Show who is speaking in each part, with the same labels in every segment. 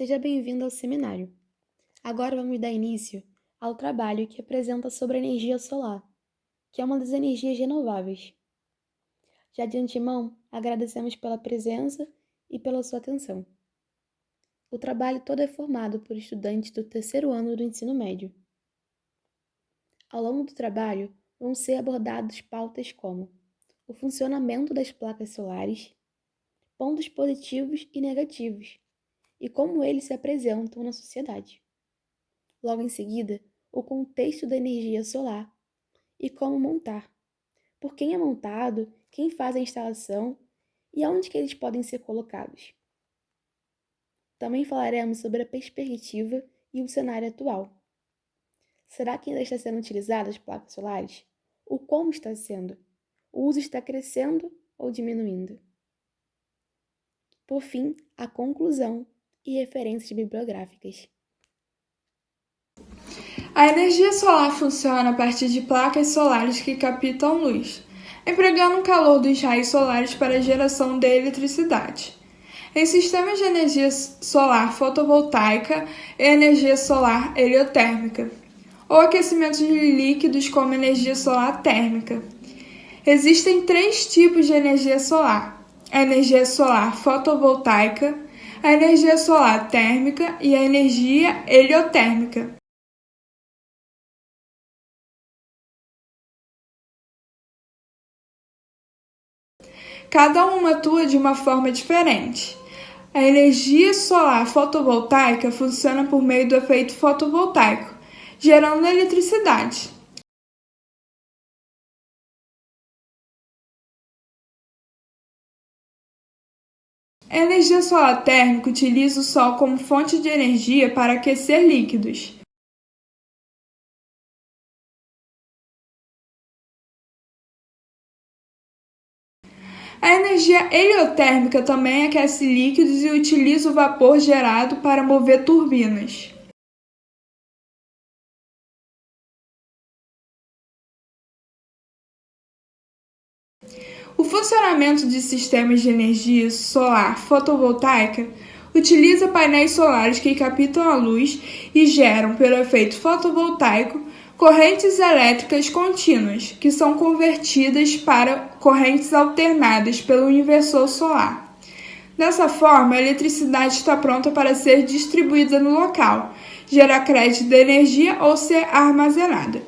Speaker 1: Seja bem-vindo ao seminário. Agora vamos dar início ao trabalho que apresenta sobre a energia solar, que é uma das energias renováveis. Já de antemão, agradecemos pela presença e pela sua atenção. O trabalho todo é formado por estudantes do terceiro ano do ensino médio. Ao longo do trabalho, vão ser abordadas pautas como o funcionamento das placas solares, pontos positivos e negativos, e como eles se apresentam na sociedade. Logo em seguida, o contexto da energia solar e como montar, por quem é montado, quem faz a instalação e aonde que eles podem ser colocados. Também falaremos sobre a perspectiva e o cenário atual. Será que ainda está sendo utilizadas placas solares? O como está sendo? O uso está crescendo ou diminuindo? Por fim, a conclusão e referências bibliográficas.
Speaker 2: A energia solar funciona a partir de placas solares que captam luz, empregando o calor dos raios solares para a geração de eletricidade. Em sistemas de energia solar fotovoltaica e energia solar heliotérmica, ou aquecimento de líquidos como energia solar térmica. Existem 3 tipos de energia solar: a energia solar fotovoltaica, a energia solar térmica e a energia heliotérmica. Cada uma atua de uma forma diferente. A energia solar fotovoltaica funciona por meio do efeito fotovoltaico, gerando eletricidade. A energia solar térmica utiliza o sol como fonte de energia para aquecer líquidos. A energia heliotérmica também aquece líquidos e utiliza o vapor gerado para mover turbinas. O funcionamento de sistemas de energia solar fotovoltaica utiliza painéis solares que captam a luz e geram, pelo efeito fotovoltaico, correntes elétricas contínuas, que são convertidas para correntes alternadas pelo inversor solar. Dessa forma, a eletricidade está pronta para ser distribuída no local, gerar crédito de energia ou ser armazenada.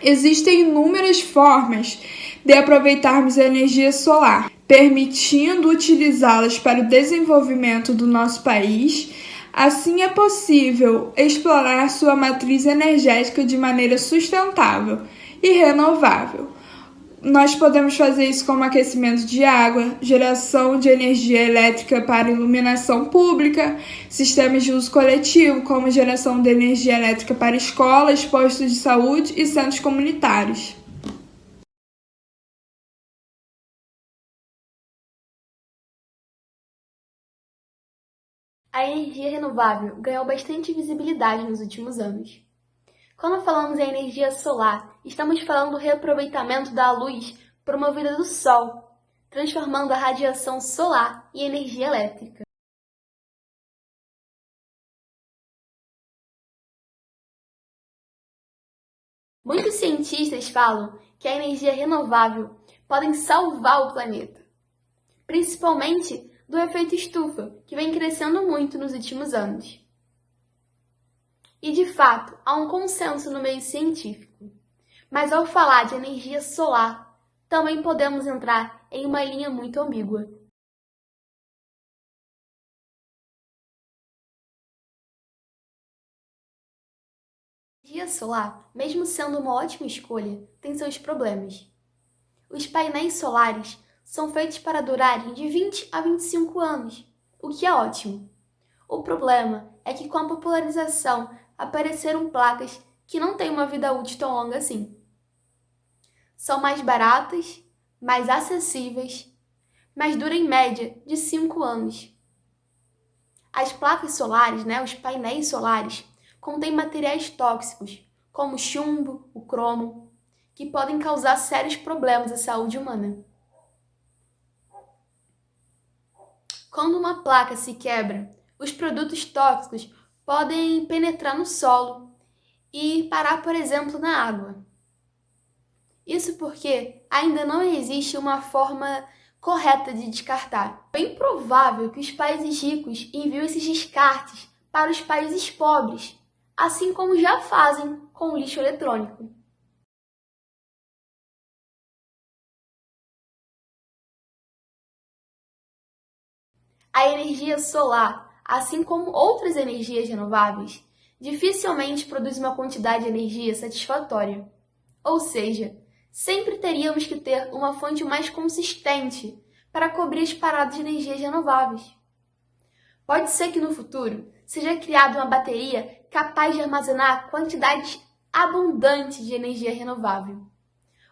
Speaker 2: Existem inúmeras formas de aproveitarmos a energia solar, permitindo utilizá-las para o desenvolvimento do nosso país. Assim, é possível explorar sua matriz energética de maneira sustentável e renovável. Nós podemos fazer isso como aquecimento de água, geração de energia elétrica para iluminação pública, sistemas de uso coletivo, como geração de energia elétrica para escolas, postos de saúde e centros comunitários.
Speaker 1: A energia renovável ganhou bastante visibilidade nos últimos anos. Quando falamos em energia solar, estamos falando do reaproveitamento da luz promovida do Sol, transformando a radiação solar em energia elétrica. Muitos cientistas falam que a energia renovável pode salvar o planeta, principalmente do efeito estufa, que vem crescendo muito nos últimos anos. E, de fato, há um consenso no meio científico. Mas ao falar de energia solar, também podemos entrar em uma linha muito ambígua. A energia solar, mesmo sendo uma ótima escolha, tem seus problemas. Os painéis solares são feitos para durarem de 20 a 25 anos, o que é ótimo. O problema é que com a popularização apareceram placas que não têm uma vida útil tão longa assim. São mais baratas, mais acessíveis, mas duram em média de 5 anos. As placas solares, os painéis solares, contêm materiais tóxicos, como o chumbo, o cromo, que podem causar sérios problemas à saúde humana. Quando uma placa se quebra, os produtos tóxicos podem penetrar no solo e parar, por exemplo, na água. Isso porque ainda não existe uma forma correta de descartar. É bem provável que os países ricos enviem esses descartes para os países pobres, assim como já fazem com o lixo eletrônico. A energia solar, assim como outras energias renováveis, dificilmente produz uma quantidade de energia satisfatória. Ou seja, sempre teríamos que ter uma fonte mais consistente para cobrir as paradas de energias renováveis. Pode ser que no futuro seja criada uma bateria capaz de armazenar quantidades abundantes de energia renovável,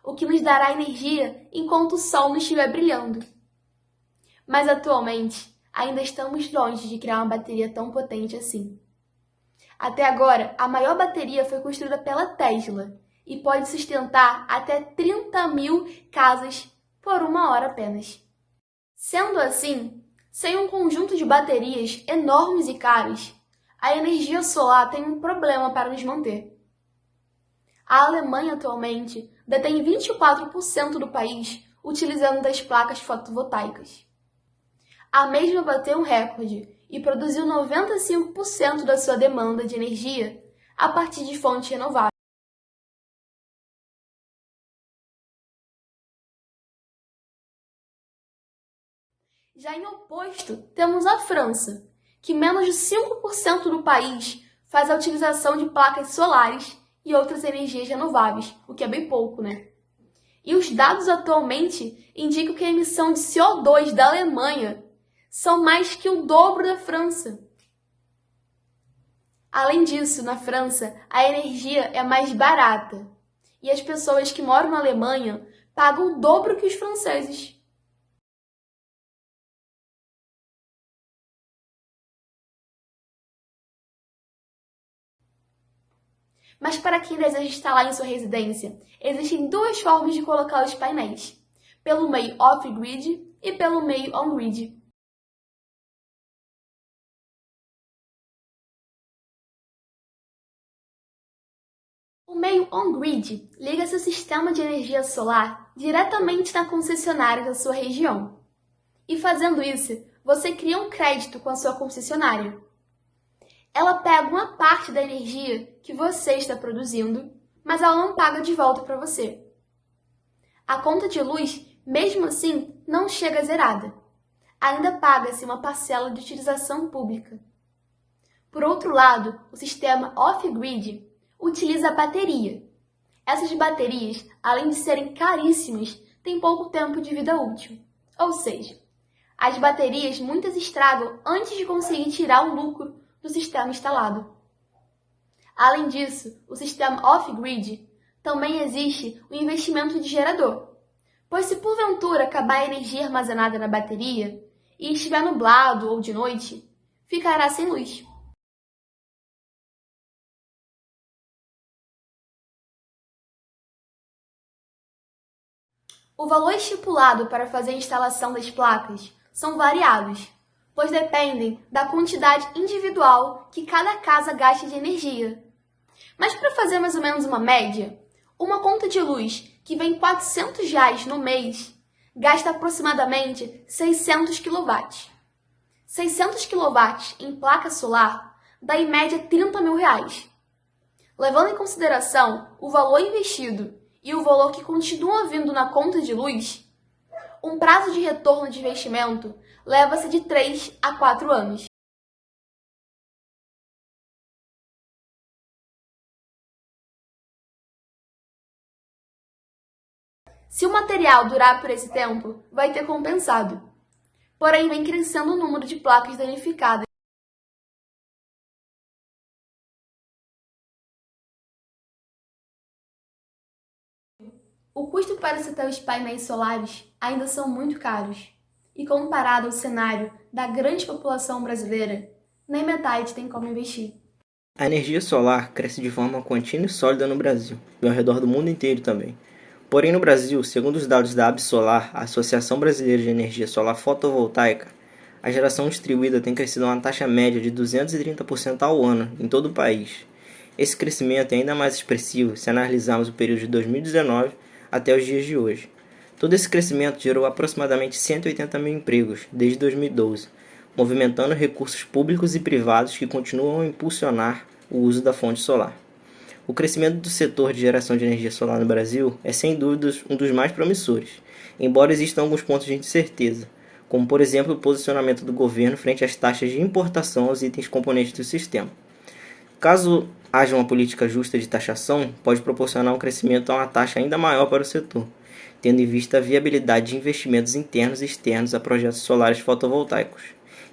Speaker 1: o que nos dará energia enquanto o sol não estiver brilhando. Mas atualmente, ainda estamos longe de criar uma bateria tão potente assim. Até agora, a maior bateria foi construída pela Tesla e pode sustentar até 30.000 casas por 1 hora apenas. Sendo assim, sem um conjunto de baterias enormes e caras, a energia solar tem um problema para nos manter. A Alemanha atualmente detém 24% do país utilizando das placas fotovoltaicas. A mesma bateu um recorde e produziu 95% da sua demanda de energia a partir de fontes renováveis. Já em oposto, temos a França, que menos de 5% do país faz a utilização de placas solares e outras energias renováveis, o que é bem pouco, né? E os dados atualmente indicam que a emissão de CO2 da Alemanha são mais que o dobro da França. Além disso, na França, a energia é mais barata e as pessoas que moram na Alemanha pagam o dobro que os franceses. Mas para quem deseja instalar em sua residência, existem duas formas de colocar os painéis: pelo meio off-grid e pelo meio on-grid. O meio on-grid liga seu sistema de energia solar diretamente na concessionária da sua região. E fazendo isso, você cria um crédito com a sua concessionária. Ela pega uma parte da energia que você está produzindo, mas ela não paga de volta para você. A conta de luz, mesmo assim, não chega zerada. Ainda paga-se uma parcela de utilização pública. Por outro lado, o sistema off-grid utiliza a bateria. Essas baterias, além de serem caríssimas, têm pouco tempo de vida útil. Ou seja, as baterias muitas estragam antes de conseguir tirar o lucro do sistema instalado. Além disso, o sistema off-grid também existe o investimento de gerador, pois se porventura acabar a energia armazenada na bateria e estiver nublado ou de noite, ficará sem luz. O valor estipulado para fazer a instalação das placas são variados, pois dependem da quantidade individual que cada casa gasta de energia. Mas para fazer mais ou menos uma média, uma conta de luz que vem R$ 400 no mês gasta aproximadamente 600 kW. 600 kW em placa solar dá em média R$ 30.000. Levando em consideração o valor investido e o valor que continua vindo na conta de luz, um prazo de retorno de investimento leva-se de 3 a 4 anos. Se o material durar por esse tempo, vai ter compensado. Porém, vem crescendo o número de placas danificadas. O custo para se ter os painéis solares ainda são muito caros. E comparado ao cenário da grande população brasileira, nem metade tem como investir.
Speaker 3: A energia solar cresce de forma contínua e sólida no Brasil, e ao redor do mundo inteiro também. Porém, no Brasil, segundo os dados da Absolar, a Associação Brasileira de Energia Solar Fotovoltaica, A geração distribuída tem crescido a uma taxa média de 230% ao ano em todo o país. Esse crescimento é ainda mais expressivo se analisarmos o período de 2019 até os dias de hoje. Todo esse crescimento gerou aproximadamente 180 mil empregos desde 2012, movimentando recursos públicos e privados que continuam a impulsionar o uso da fonte solar. O crescimento do setor de geração de energia solar no Brasil é sem dúvidas um dos mais promissores, embora existam alguns pontos de incerteza, como por exemplo o posicionamento do governo frente às taxas de importação aos itens componentes do sistema. Caso haja uma política justa de taxação, pode proporcionar um crescimento a uma taxa ainda maior para o setor, tendo em vista a viabilidade de investimentos internos e externos a projetos solares fotovoltaicos,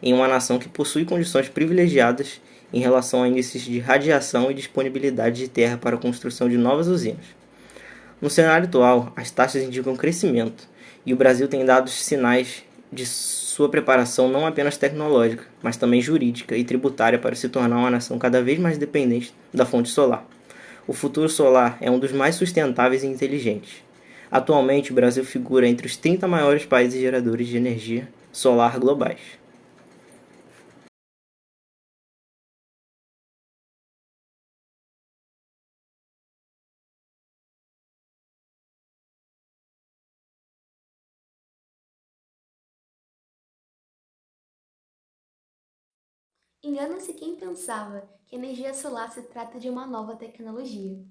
Speaker 3: em uma nação que possui condições privilegiadas em relação a índices de radiação e disponibilidade de terra para a construção de novas usinas. No cenário atual, as taxas indicam crescimento, e o Brasil tem dado sinais de sua preparação não apenas tecnológica, mas também jurídica e tributária para se tornar uma nação cada vez mais dependente da fonte solar. O futuro solar é um dos mais sustentáveis e inteligentes. Atualmente, o Brasil figura entre os 30 maiores países geradores de energia solar globais.
Speaker 1: Engana-se quem pensava que a energia solar se trata de uma nova tecnologia.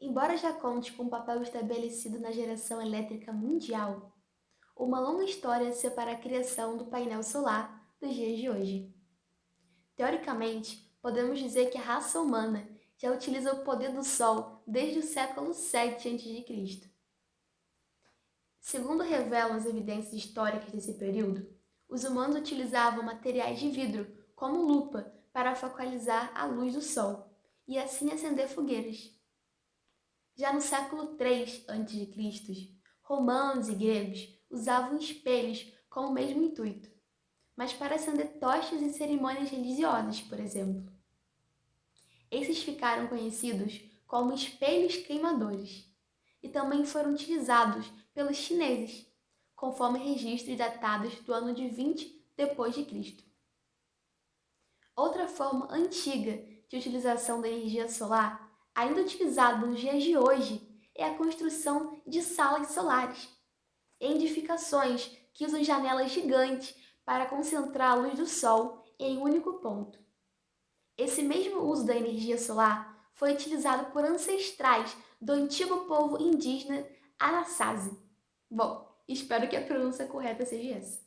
Speaker 1: Embora já conte com um papel estabelecido na geração elétrica mundial, uma longa história separa a criação do painel solar dos dias de hoje. Teoricamente, podemos dizer que a raça humana já utiliza o poder do Sol desde o século 7 a.C. Segundo revelam as evidências históricas desse período, os humanos utilizavam materiais de vidro, como lupa, para focalizar a luz do Sol e assim acender fogueiras. Já no século 3 a.C., romanos e gregos usavam espelhos com o mesmo intuito, mas para acender tochas em cerimônias religiosas, por exemplo. Esses ficaram conhecidos como espelhos queimadores e também foram utilizados pelos chineses, conforme registros datados do ano de 20 depois de Cristo. Outra forma antiga de utilização da energia solar, ainda utilizada nos dias de hoje, é a construção de salas solares, em edificações que usam janelas gigantes para concentrar a luz do Sol em um único ponto. Esse mesmo uso da energia solar foi utilizado por ancestrais do antigo povo indígena Anasazi. Bom, espero que a pronúncia correta seja essa.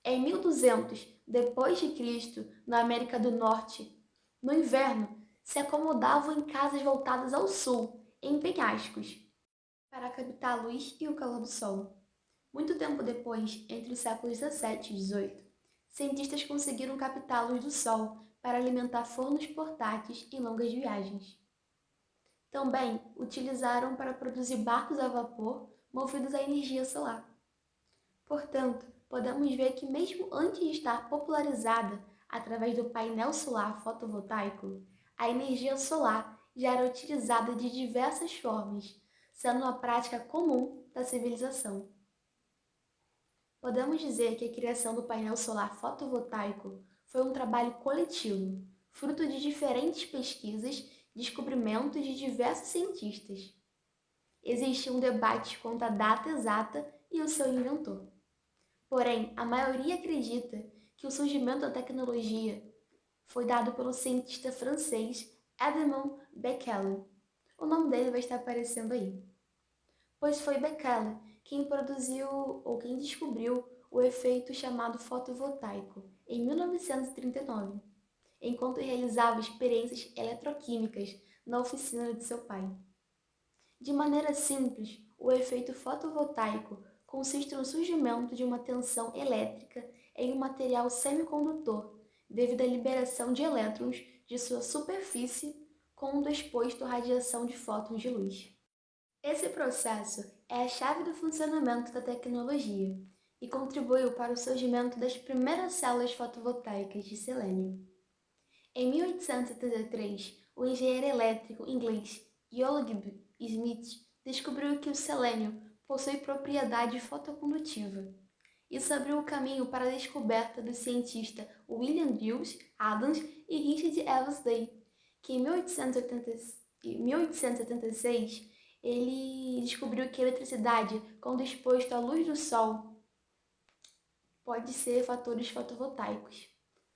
Speaker 1: Em 1200 depois de Cristo, na América do Norte, no inverno, se acomodavam em casas voltadas ao sul, em penhascos, para captar a luz e o calor do sol. Muito tempo depois, entre os séculos 17 e 18, cientistas conseguiram captar a luz do sol para alimentar fornos portáteis em longas viagens. Também utilizaram para produzir barcos a vapor movidos à energia solar. Portanto, podemos ver que mesmo antes de estar popularizada através do painel solar fotovoltaico, a energia solar já era utilizada de diversas formas, sendo uma prática comum da civilização. Podemos dizer que a criação do painel solar fotovoltaico foi um trabalho coletivo, fruto de diferentes pesquisas e descobrimentos de diversos cientistas. Existe um debate quanto à data exata e o seu inventor. Porém, a maioria acredita que o surgimento da tecnologia foi dado pelo cientista francês Edmond Becquerel. O nome dele vai estar aparecendo aí. Pois foi Becquerel quem produziu ou quem descobriu o efeito chamado fotovoltaico em 1939, enquanto realizava experiências eletroquímicas na oficina de seu pai. De maneira simples, o efeito fotovoltaico consiste no surgimento de uma tensão elétrica em um material semicondutor devido à liberação de elétrons de sua superfície quando exposto à radiação de fótons de luz. Esse processo é a chave do funcionamento da tecnologia e contribuiu para o surgimento das primeiras células fotovoltaicas de selênio. Em 1873, o engenheiro elétrico inglês Gottlieb Smith descobriu que o selênio possui propriedade fotocondutiva. Isso abriu o caminho para a descoberta do cientista William Giles Adams e Richard Evans Day, que em 1876 ele descobriu que a eletricidade, quando exposta à luz do sol, pode ser fatores fotovoltaicos.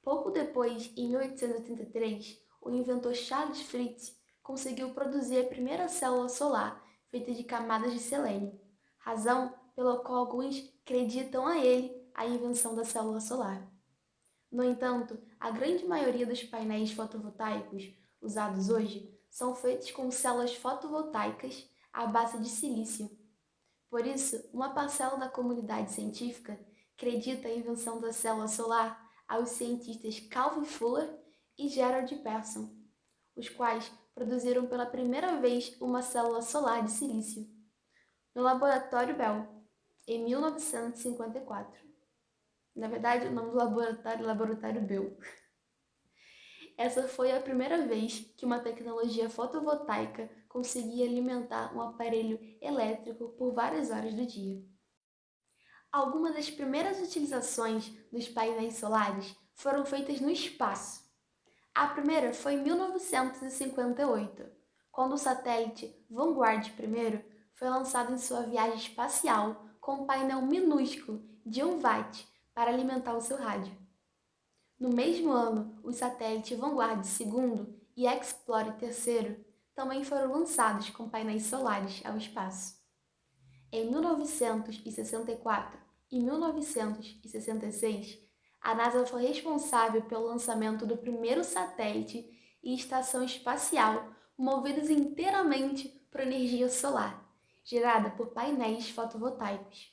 Speaker 1: Pouco depois, em 1883, o inventor Charles Fritz conseguiu produzir a primeira célula solar feita de camadas de selênio, razão pela qual alguns acreditam a ele a invenção da célula solar. No entanto, a grande maioria dos painéis fotovoltaicos usados hoje são feitos com células fotovoltaicas à base de silício. Por isso, uma parcela da comunidade científica acredita a invenção da célula solar aos cientistas Calvin Fuller e Gerald Pearson, os quais produziram pela primeira vez uma célula solar de silício, no Laboratório Bell, em 1954. Na verdade, o nome do laboratório é Laboratório Bell. Essa foi a primeira vez que uma tecnologia fotovoltaica conseguia alimentar um aparelho elétrico por várias horas do dia. Algumas das primeiras utilizações dos painéis solares foram feitas no espaço. A primeira foi em 1958, quando o satélite Vanguard I foi lançado em sua viagem espacial com um painel minúsculo de 1 watt para alimentar o seu rádio. No mesmo ano, os satélites Vanguard II e Explorer III também foram lançados com painéis solares ao espaço. Em 1964 e 1966, a NASA foi responsável pelo lançamento do primeiro satélite e estação espacial movidos inteiramente por energia solar, gerada por painéis fotovoltaicos,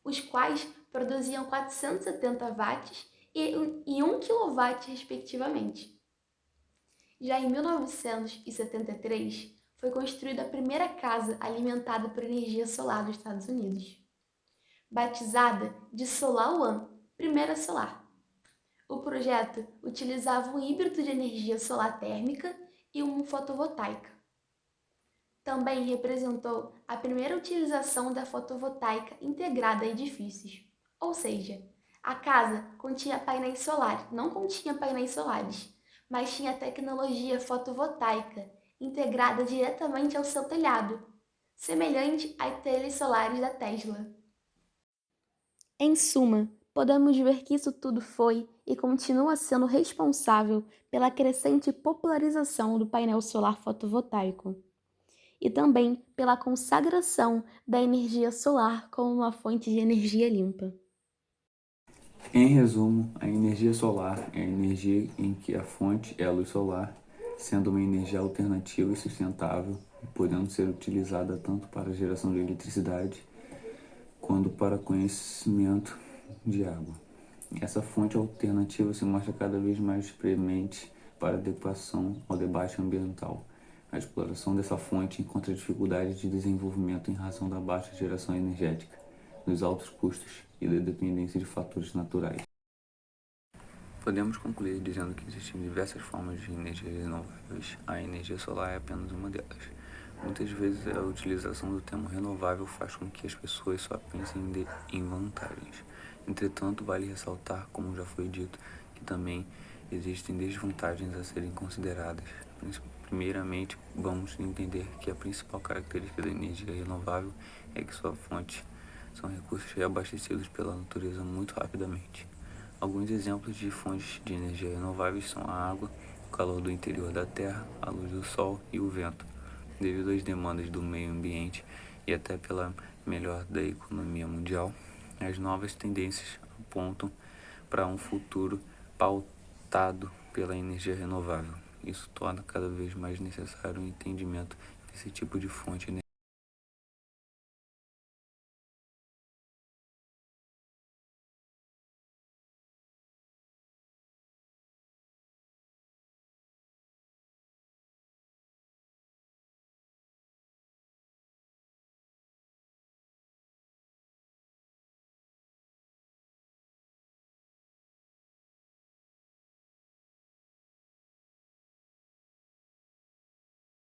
Speaker 1: os quais produziam 470 watts e 1 kW, respectivamente. Já em 1973, foi construída a primeira casa alimentada por energia solar dos Estados Unidos, batizada de Solar One, primeira solar. O projeto utilizava um híbrido de energia solar térmica e uma fotovoltaica. Também representou a primeira utilização da fotovoltaica integrada a edifícios, ou seja, a casa continha painéis solares, não continha painéis solares, mas tinha tecnologia fotovoltaica integrada diretamente ao seu telhado, semelhante às telhas solares da Tesla. Em suma, podemos ver que isso tudo foi e continua sendo responsável pela crescente popularização do painel solar fotovoltaico e também pela consagração da energia solar como uma fonte de energia limpa.
Speaker 4: Em resumo, a energia solar é a energia em que a fonte é a luz solar, sendo uma energia alternativa e sustentável, podendo ser utilizada tanto para a geração de eletricidade quanto para conhecimento de água. Essa fonte alternativa se mostra cada vez mais premente para adequação ao debate ambiental. A exploração dessa fonte encontra dificuldades de desenvolvimento em razão da baixa geração energética, dos altos custos e da dependência de fatores naturais. Podemos concluir dizendo que existem diversas formas de energia renováveis. A energia solar é apenas uma delas. Muitas vezes a utilização do termo renovável faz com que as pessoas só pensem em vantagens. Entretanto, vale ressaltar, como já foi dito, que também existem desvantagens a serem consideradas. Primeiramente, vamos entender que a principal característica da energia renovável é que sua fonte são recursos reabastecidos pela natureza muito rapidamente. Alguns exemplos de fontes de energia renováveis são a água, o calor do interior da Terra, a luz do Sol e o vento. Devido às demandas do meio ambiente e até pela melhora da economia mundial, as novas tendências apontam para um futuro pautado pela energia renovável. Isso torna cada vez mais necessário o entendimento desse tipo de fonte